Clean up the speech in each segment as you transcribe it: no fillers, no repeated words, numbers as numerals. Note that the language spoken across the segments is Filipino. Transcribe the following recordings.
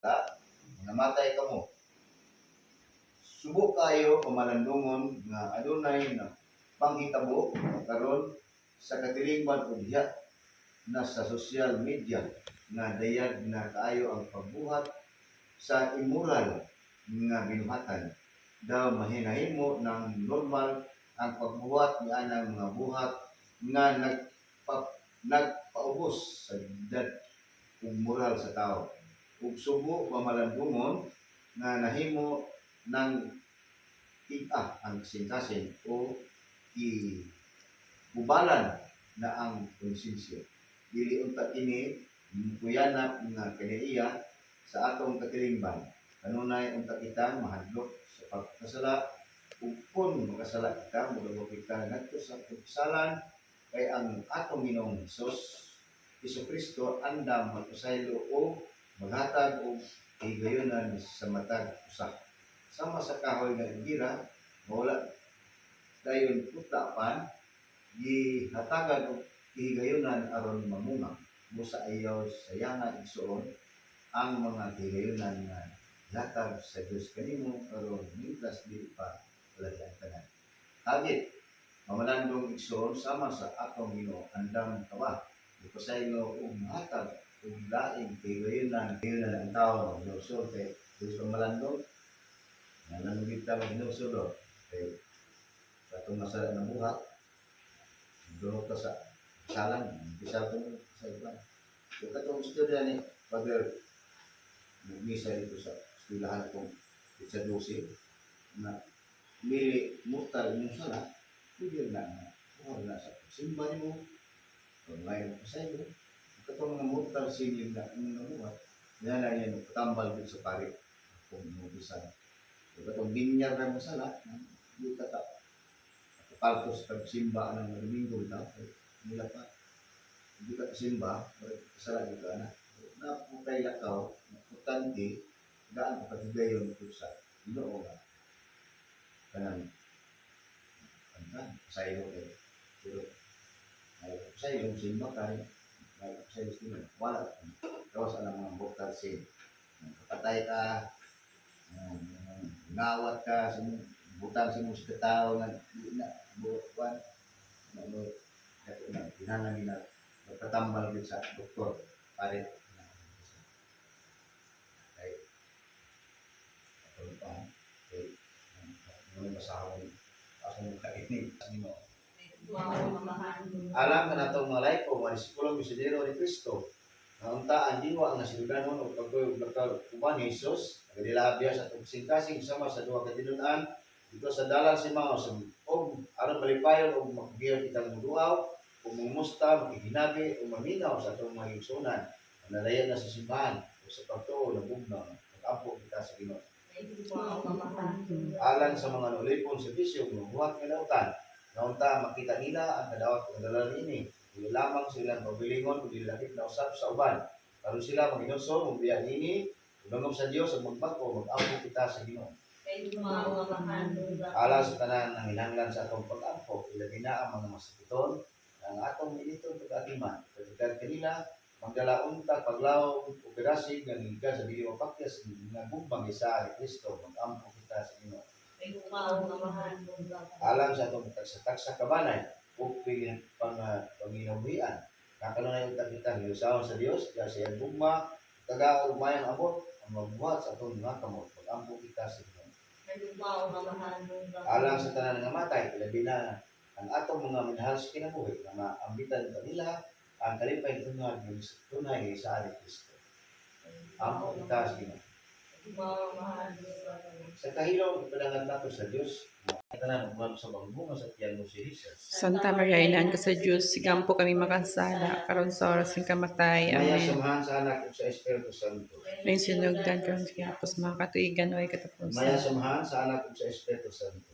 Ha? Namatay ka mo. Subok kayo pamalandungon nga adunay na panghitabo karon sa katilingban ug diha na sa social media nga dayag na kaayo ang pagbuhat sa immoral nga binuhatan. Daw mahinahimo ng normal ang pagbuhat ni anang mga buhat nga nagpaubos sa dignidad ug moral sa tao. Ug subo pamalandungon nga nahimo ng ang kasing-kasing o ibubalan na ang konsensya. Dili unta kini kuyanap nga kinaiya sa atong katilingban. Kanunay unta kita mahadlok sa pagkasala ug kung makasala kita, mulabo kita ngadto sa pagsalan kay ang atong Ginoong Kristo andam magpasaylo o maghatag og higayonan sa matag usa. Sama sa kahoy nga igira, mawala dayon puta pan, gihatagan og higayonan aron mamunga. Busa ayaw sayangan igsuon ang mga higayonan nga latag sa Dios kanimo aron miglas dili pa wala tanan. Hagit mamalandong igsuon sama sa atong Ginoo andam kawa. Ipasaylo og mahatag ug laing higayonan ang tawo no so kay gusto malandong nananggit ka magnusulo kay sa itong masala ng buhat doon ka sa salang bisa ito sa iba yung katong istorya ni Father nagmisa dito sa eskwelahan kong sa 12 na mili mutal yung sala pwede na na sa simba mo kung ngayon pa sa iyo katong mga mutal sinig na ang buhat yan na yan patambal dito sa parit kung bisa katong binyar na masala, hindi ka paltos pagsimba ng Domingo na, nila pa, hindi ka simba, kasala dito na. Napukay lakaw, importante, daan ka paghigayon ito sa Ginoo nga. Kanang, sayro kayo. Pero, sayro, simba kayo, sayro sila, wala. Kawas ang mga mortal sin. Kapatay ka, ngawat ka sa butang sa mga tao na buwan na pinanang na magpatambal din sa doktor parit kay kay mga masahon akong kainin mo alam ka na itong mga laiko mga disipulo misionero ni Cristo na untaan diwa ang nasiluganon o pagkuban ni Jesus nagadilabiya sa tugsing-kasing sama sa duha ka tinun-an dito sa dalan si Maos o aron malipayon o magbiyon kitang muduaw o mumusta, makikinabi o maminaw sa itong mga higsunan nalayan na sa simbahan o sa pagtuo na bugnaw mag-ampo kita sa Ginoo alang sa mga nulipon sa bisyo buhat nga dautan na unta makita nila ang kadawat ng dalan ini dili lamang silang pabilingon o dilakip na usap sa uban. Karon sila mag-inuso, magbiyan ini, ulungom sa Dios ug magbako, mag-ampo kita sa Ginoo. Alang sa tanan ng hinanglan sa atong pag-ampo, ilagay na ang mga masakiton ang atong militong pag-atiman. Pagkagad kanila, magdalaon ta paglaw o pirasig ng hingga sa dili mapakyas nga gubang isa ni Kristo, mag-ampo kita sa Ginoo. Alang sa atong taksa kabanay, uping panginabuhian. Kakanunay yung kita hiusawan sa Diyos, kaya siya bugma, taga-umayang abot, ang magbuhat sa itong mga kamot, pag-ampo kita sa Diyos. Alang sa tanan nga matay, ilabi na ang atong mga minahal sa kinabuhi, na maambitan kanila, ang kalipay tungag ng tunay sa Ari Kristo. Ampo kita sa Diyos. Sa kahilong, ipadangan nato sa Diyos, Santa Maria, Inaan ka sa Diyos, sigampo kami makasala, karon sa oras ng kamatay. Maya Amen. samahan sa anak ug sa Espiritu Santo. May sinugdan karon sa yapos mga katuigan, way Maya katapusan. samahan sa anak ug sa Espiritu Santo.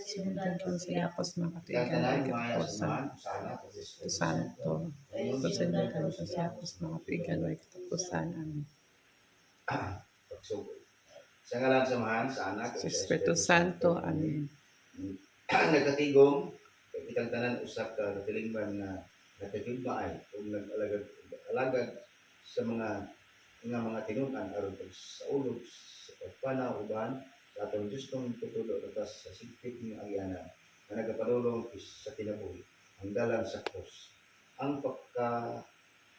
Sinugdan karon sa yapos mga katuigan, way Tanan maya katapusan. samahan sa anak ug sa Espiritu Santo. Sinugdan karon sa yapos mga katuigan, way katapusan. Amen. Pagsugod. Sa ngalan samahan sa anak ug Sa sa Espiritu Santo. Amen. Nagkatigom, kitang tanan usap ka katilingban nga nagkatugma ay kung nag-alagad sa mga nga mga tinunan aron sa ulog sa pagpanaw uban sa atong Diyos kong tutulo tatas sa sigpit ng agianan na nagapadulong sa kinabuhi ang dalan sa krus. Ang pagka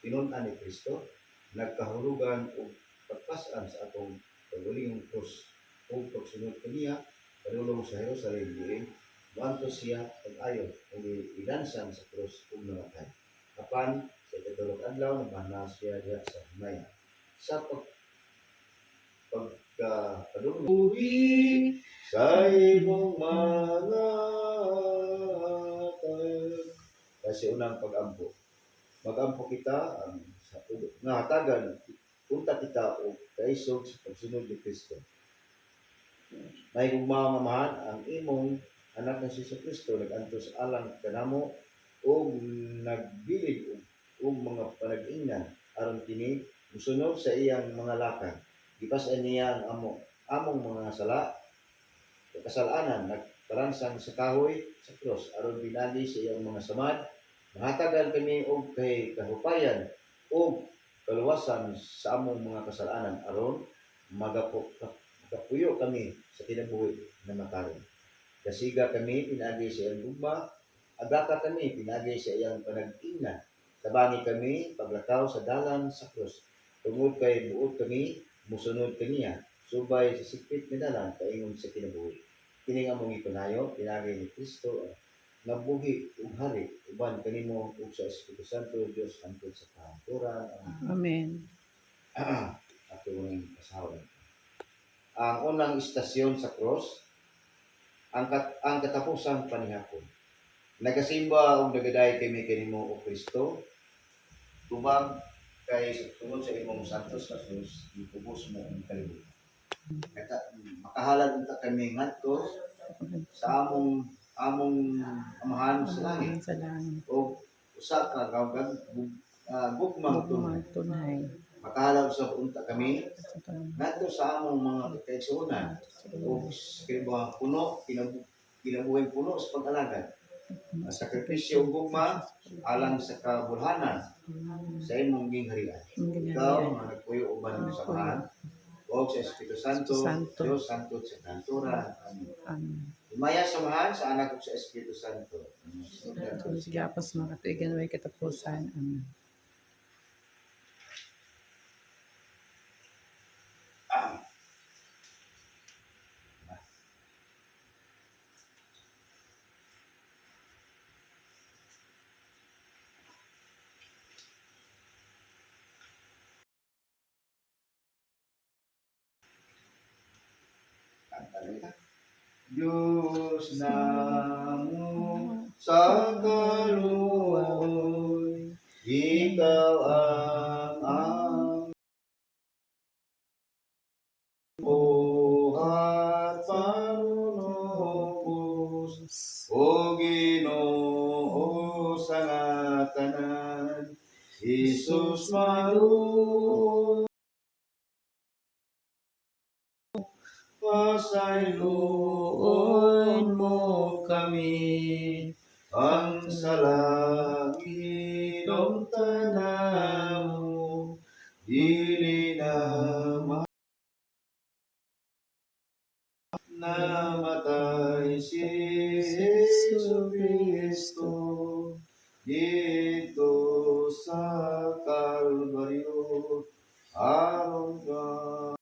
tinunan ni Kristo nagkahulugan o pagpasan sa atong pagulingong krus o pagsunod kaniya padulong sa Jerusalem diin moadto siya pag-ayon o ilansan sa krus ug namatay. Apan sa ikatulog adlaw nabana siya diha sa himaya. Sa pagpadulong buhi sa imong mga kasi unang pag-ampo. Mag-ampo kita ang sa nga hatagan punta kita o kaisog sa pagsunod ni Kristo. May gugmamahan ang imong anak ng Jesu Kristo nag-anto sa alang kanamo o nagbilid og mga panag-ingnan aron kini musunod sa iyang mga lakang. Gipas-an niya ang among mga sala kasalanan nagparansang sa kahoy sa krus aron binali sa iyang mga samad mahatagan kami og kay kahupayan o kaluwasan sa among mga kasalanan aron magapuyo kami sa kinabuhi na makaron. Kasiga kami pinagi sa iyang gugma, agaka kami pinagi sa iyang panag-ingnan. Tabangi kami paglakaw sa dalan sa krus. Tungod kay buot kami musunod kaniya subay sa sikpit nga dalan kaingon sa kinabuhi. Kini nga mong ipanayo pinagi ni Kristo nga buhi ug hari uban kanimo ug sa Espiritu Santo Dios hangtod sa kahanturanan. Amen. Ato ning pasahod. Ang unang istasyon sa cross ang katapusang panihapon. Nagasimba og nagaday kami kanimo o Kristo tubag kay tungod sa imong santos kasus gipubos mo ang kalibutan. Makahalad unta kami ngadto sa among amahan sa langit Sa langit. o usa ka gawgan gugmang tunay. Tunay. Makahalad sa unta kami ngadto sa among mga kaigsuonan o sa puno kinabuhi puno sa pag-alagad. Ang sakripisyo ug gugma alang sa kabulhanan sa imong gingharian. Ikaw nga nagpuyo uban sa samahan o sa Espiritu Santo, Dios Santo sa kanturan. Amen. Umaya samahan sa anak ug sa Espiritu Santo. Sige ako sa mga katuigan way katapusan. Amen. Diyos namo sa kaluoy, ikaw ang buhat panunubos, o Ginoo sa ngatanan, Jesus maluoy. Pasayloon mo kami, ang salangidong tanamo, dili na namatay si Jesu Cristo, dito sa Kalbaryo,